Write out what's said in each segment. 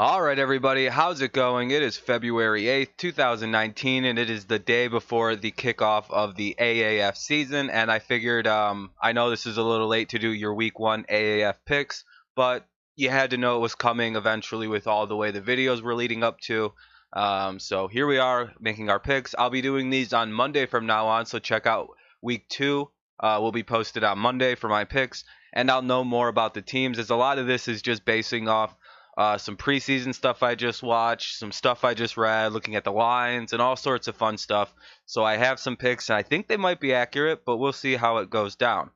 All right, everybody, how's it going? It is February 8th, 2019, and it is the day before the kickoff of the AAF season. And I figured, I know this is a little late to do your week one AAF picks, but you had to know it was coming eventually with all the way the videos were leading up to. So here we are making our picks. I'll be doing these on Monday from now on, so check out week two. Will be posted on Monday for my picks, and I'll know more about the teams, as a lot of this is just basing off some preseason stuff I just watched, some stuff I just read, looking at the lines, and all sorts of fun stuff. So I have some picks, and I think they might be accurate, but we'll see how it goes down.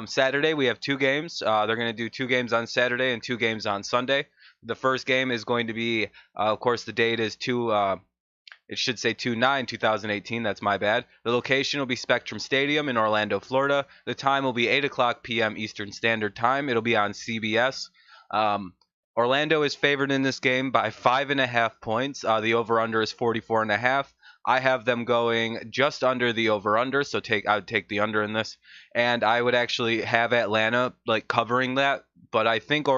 Saturday, we have two games. They're going to do two games on Saturday and two games on Sunday. The first game is going to be, of course, the date is it should say 2/9/2018. That's my bad. The location will be Spectrum Stadium in Orlando, Florida. The time will be 8 o'clock p.m. Eastern Standard Time. It'll be on CBS. Um, Orlando is favored in this game by 5.5 points. The over/under is 44.5. I have them going just under the over/under, so I would take the under in this, and I would actually have Atlanta like covering that. But I think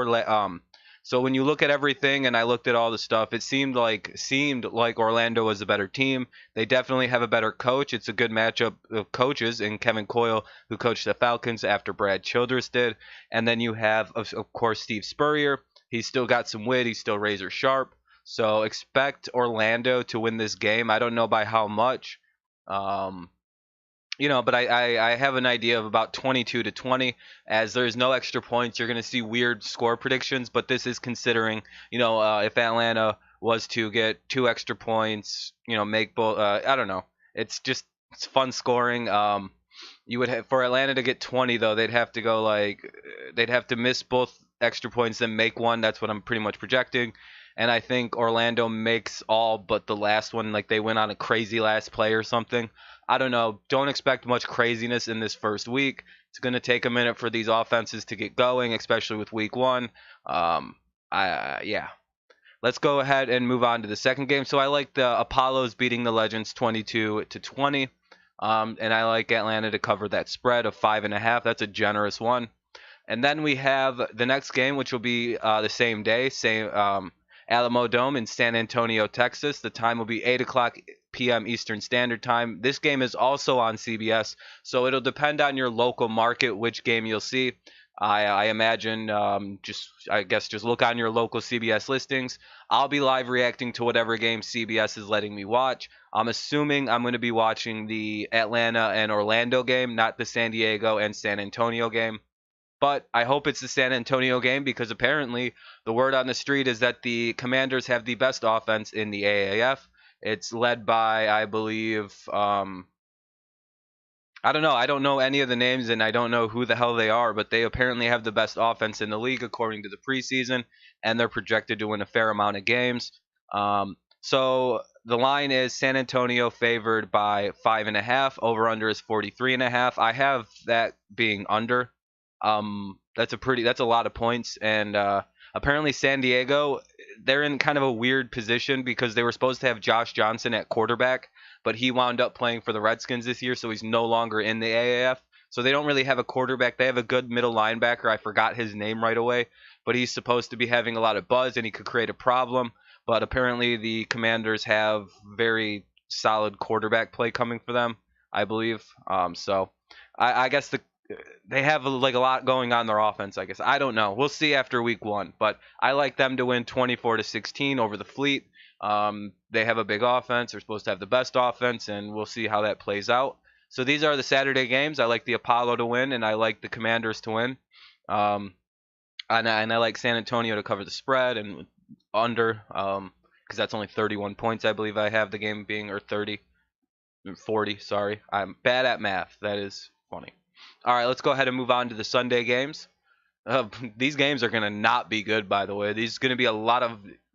so when you look at everything, and I looked at all the stuff, it seemed like Orlando was a better team. They definitely have a better coach. It's a good matchup of coaches in Kevin Coyle, who coached the Falcons after Brad Childress did, and then you have of course Steve Spurrier. He's still got some wit. He's still razor sharp. So expect Orlando to win this game. I don't know by how much. Um, but I have an idea of about 22-20, as there's no extra points. You're going to see weird score predictions, but this is considering, if Atlanta was to get two extra points, make both. I don't know. It's fun scoring. You would have for Atlanta to get 20 though. They'd have to miss both extra points then make one. That's what I'm pretty much projecting. And I think Orlando makes all but the last one, like they went on a crazy last play or something. I don't know. Don't expect much craziness in this first week. It's going to take a minute for these offenses to get going, especially with week one. Yeah. Let's go ahead and move on to the second game. So I like the Apollos beating the Legends 22-20. And I like Atlanta to cover that spread of 5.5. That's a generous one. And then we have the next game, which will be the same day, same Alamo Dome in San Antonio, Texas. The time will be 8 o'clock p.m. Eastern Standard Time. This game is also on CBS, so it'll depend on your local market which game you'll see. I imagine just look on your local CBS listings. I'll be live reacting to whatever game CBS is letting me watch. I'm assuming I'm going to be watching the Atlanta and Orlando game, not the San Diego and San Antonio game. But I hope it's the San Antonio game, because apparently the word on the street is that the Commanders have the best offense in the AAF. It's led by, I believe, I don't know. I don't know any of the names, and I don't know who the hell they are, but they apparently have the best offense in the league according to the preseason, and they're projected to win a fair amount of games. So the line is San Antonio favored by 5.5. Over under is 43.5. I have that being under. That's a lot of points, and apparently San Diego, they're in kind of a weird position because they were supposed to have Josh Johnson at quarterback, but he wound up playing for the Redskins this year, so he's no longer in the AAF. So they don't really have a quarterback. They have a good middle linebacker. I forgot his name right away, but he's supposed to be having a lot of buzz and he could create a problem. But apparently the Commanders have very solid quarterback play coming for them, I believe. So I guess they have like a lot going on in their offense, I guess. I don't know. We'll see after week one, but I like them to win 24-16 over the Fleet. They have a big offense. They're supposed to have the best offense, and we'll see how that plays out. So these are the Saturday games. I like the Apollo to win, and I like the Commanders to win. And I like San Antonio to cover the spread and under, because that's only 31 points, I believe I have the game being, or 40, sorry. I'm bad at math. That is funny. All right, let's go ahead and move on to the Sunday games. These games are going to not be good, by the way. These are going to be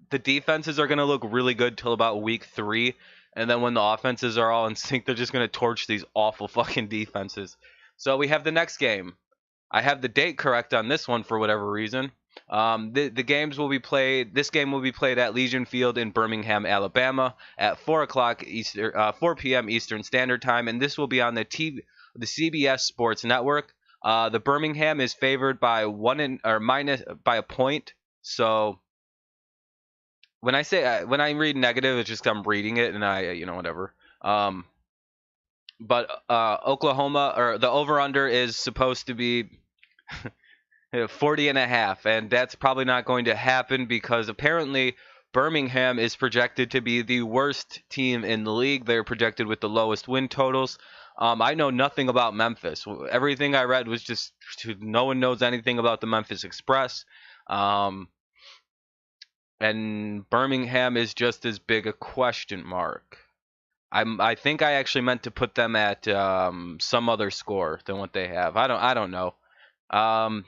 the defenses are going to look really good till about week 3. And then when the offenses are all in sync, they're just going to torch these awful fucking defenses. So we have the next game. I have the date correct on this one for whatever reason. The games will be played. This game will be played at Legion Field in Birmingham, Alabama, at 4 p.m. Eastern Standard Time, and this will be on the CBS Sports Network. The Birmingham is favored by minus by a point, so when I say when I read negative, it's just I'm reading it and whatever. Um, but Oklahoma, or the over under is supposed to be 40 and a half, and that's probably not going to happen because apparently Birmingham is projected to be the worst team in the league. They're projected with the lowest win totals. I know nothing about Memphis. Everything I read was just no one knows anything about the Memphis Express. Um, and Birmingham is just as big a question mark. I think I actually meant to put them at some other score than what they have. I don't know. Um,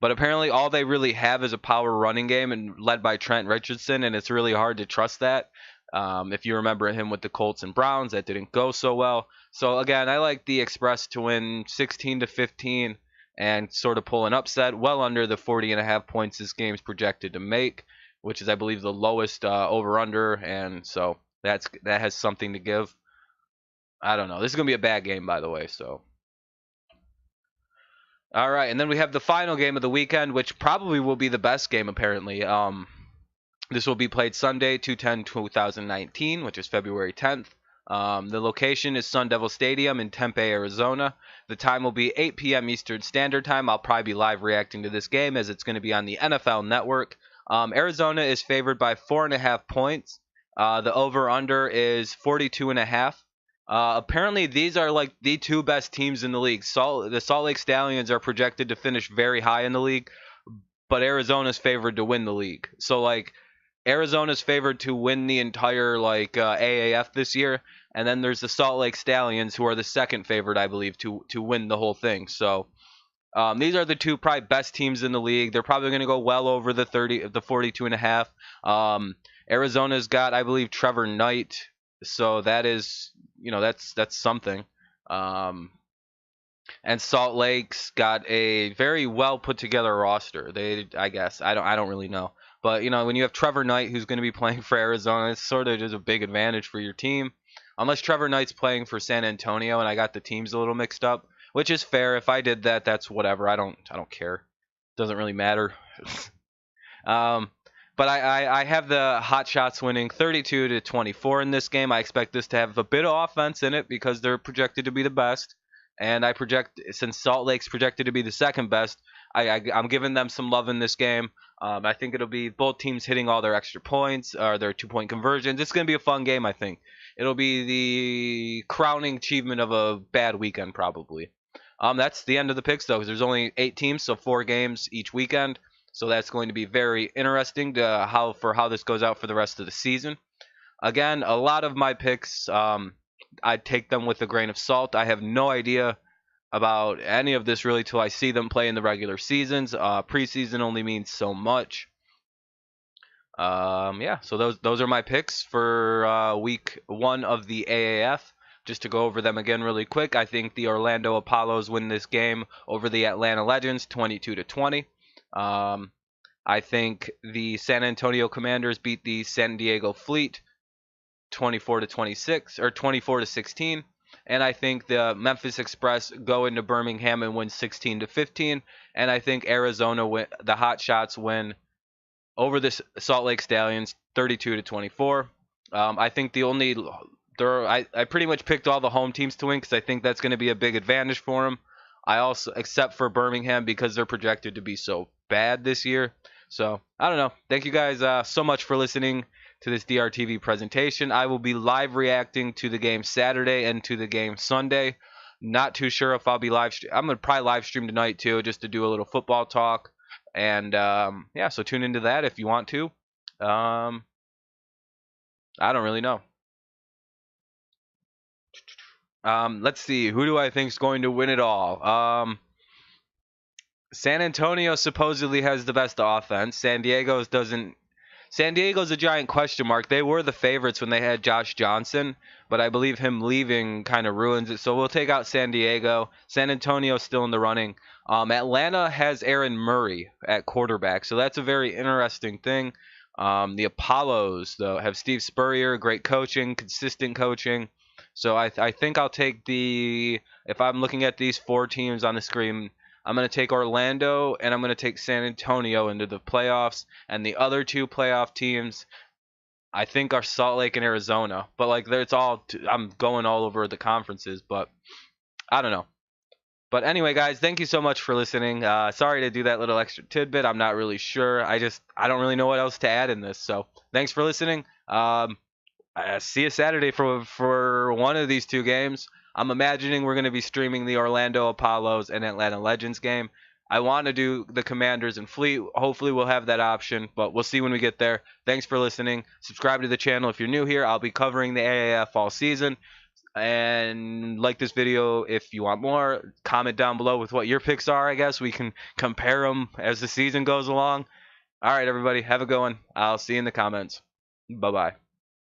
but apparently all they really have is a power running game and led by Trent Richardson, and it's really hard to trust that. If you remember him with the Colts and Browns, that didn't go so well. So again, I like the Express to win 16-15 and sort of pull an upset, well under the 40.5 points this game's projected to make, which is I believe the lowest over under, and so that has something to give. I don't know. This is gonna be a bad game, by the way. So. All right, and then we have the final game of the weekend, which probably will be the best game, apparently. This will be played Sunday, 2/10/2019, which is February 10th. The location is Sun Devil Stadium in Tempe, Arizona. The time will be 8 p.m. Eastern Standard Time. I'll probably be live reacting to this game as it's going to be on the NFL Network. Arizona is favored by 4.5 points. The over/under is 42.5. Apparently, these are like the two best teams in the league. The Salt Lake Stallions are projected to finish very high in the league, but Arizona's favored to win the league. So like Arizona's favored to win the entire AAF this year, and then there's the Salt Lake Stallions who are the second favorite, I believe, to win the whole thing. So these are the two probably best teams in the league. They're probably going to go well over the 42.5. Arizona's got, I believe, Trevor Knight, so that is, that's something. And Salt Lake's got a very well put together roster. I guess, I don't really know, but when you have Trevor Knight who's going to be playing for Arizona, it's sort of just a big advantage for your team. Unless Trevor Knight's playing for San Antonio and I got the teams a little mixed up, which is fair. If I did that, that's whatever. I don't care. Doesn't really matter. But I have the Hot Shots winning 32-24 in this game. I expect this to have a bit of offense in it because they're projected to be the best. And I project, since Salt Lake's projected to be the second best, I'm giving them some love in this game. I think it'll be both teams hitting all their extra points or their 2-point conversions. It's going to be a fun game, I think. It'll be the crowning achievement of a bad weekend, probably. That's the end of the picks, though, because there's only 8 teams, so 4 games each weekend. So that's going to be very interesting to how this goes out for the rest of the season. Again, a lot of my picks, I take them with a grain of salt. I have no idea about any of this really till I see them play in the regular seasons. Preseason only means so much. Yeah, so those are my picks for week 1 of the AAF. Just to go over them again really quick, I think the Orlando Apollos win this game over the Atlanta Legends 22-20. I think the San Antonio Commanders beat the San Diego Fleet 24-26 or 24-16, and I think the Memphis Express go into Birmingham and win 16-15, and I think Arizona the Hot Shots win over the Salt Lake Stallions 32-24. I think I pretty much picked all the home teams to win because I think that's going to be a big advantage for them. I also, except for Birmingham, because they're projected to be so bad this year. So, I don't know. Thank you guys so much for listening to this DrTV presentation. I will be live reacting to the game Saturday and to the game Sunday. Not too sure if I'll be I'm going to probably live stream tonight, too, just to do a little football talk. And, yeah, so tune into that if you want to. I don't really know. Let's see. Who do I think is going to win it all? San Antonio supposedly has the best offense. San Diego's a giant question mark. They were the favorites when they had Josh Johnson, but I believe him leaving kind of ruins it. So we'll take out San Diego. San Antonio's still in the running. Atlanta has Aaron Murray at quarterback, so that's a very interesting thing. The Apollos, though, have Steve Spurrier, great coaching, consistent coaching. So I think I'll take if I'm looking at these 4 teams on the screen, I'm going to take Orlando and I'm going to take San Antonio into the playoffs. And the other 2 playoff teams, I think are Salt Lake and Arizona, but like it's all I'm going all over the conferences, but I don't know. But anyway, guys, thank you so much for listening. Sorry to do that little extra tidbit. I'm not really sure. I don't really know what else to add in this. So thanks for listening. See you Saturday for one of these two games. I'm imagining we're going to be streaming the Orlando Apollos and Atlanta Legends game. I want to do the Commanders and Fleet. Hopefully we'll have that option, but we'll see when we get there. Thanks for listening. Subscribe to the channel if you're new here. I'll be covering the AAF all season. And like this video if you want more. Comment down below with what your picks are. I guess we can compare them as the season goes along. All right, everybody, have a good one. I'll see you in the comments. Bye-bye.